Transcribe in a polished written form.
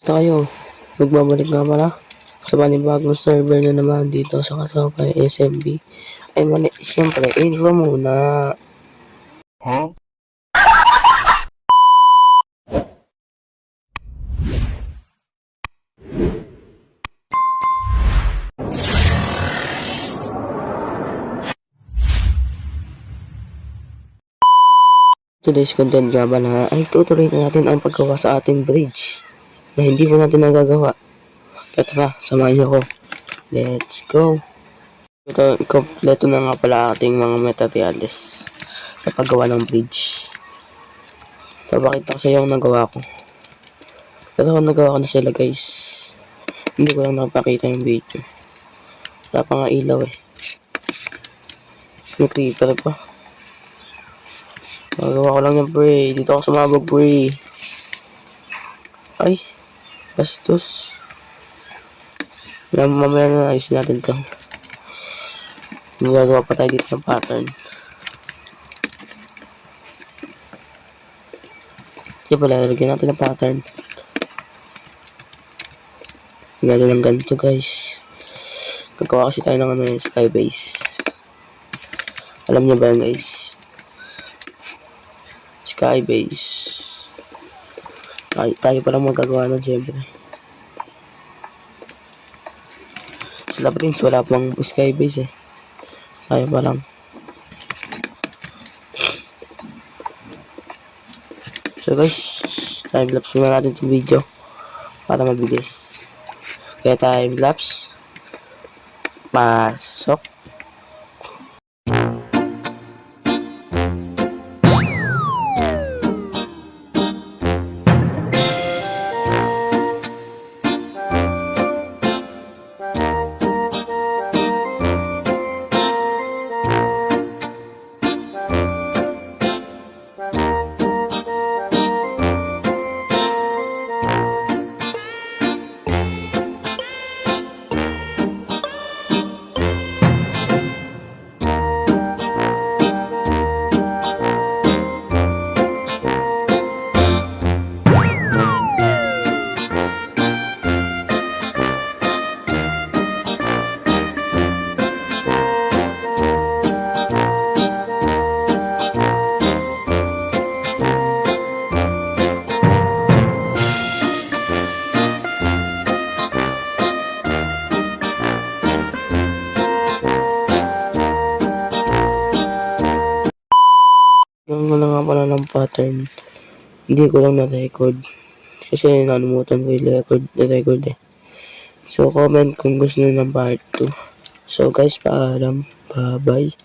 Tayo, magbabalik nga pala sa panibagong server na naman dito sa Kasokay SMB. Ay mali, siyempre, intro muna. Huh? Today's content nga pala ay tutuloy na natin ang paggawa sa ating bridge na hindi pa natin nagagawa. Kaya tara, samahan niyo ako. Let's go! Ito, kompleto na nga pala ating mga materials sa paggawa ng bridge. Papakita ko sa iyo ang nagawa ko. Pero kung nagawa ko na sila guys, hindi ko lang napakita yung video. Wala pa nga ilaw eh. May creeper pa. Nagawa ko lang yan pre. Dito ako sumabog pre. Ay, bastos. Mamaya na ayusin natin to. Magagawa pa tayo dito ng pattern. Kaya pala, lagyan natin ng pattern. Lagyan ng ganito guys. Gagawa kasi tayo ng sky base. Alam niyo ba yan guys? Sky base. Tayo pa lang magagawa na syempre. Sila Prince, wala pang sky base eh. Tayo pa lang. So guys, time-lapse muna natin itong video para mabilis. Kaya time-lapse. Pasok. Yung wala nga pala ng pattern, hindi ko lang na-record. Kasi nalimutan ko yung na-record eh. So, comment kung gusto nyo ng part 2. So, guys, paalam. Bye-bye.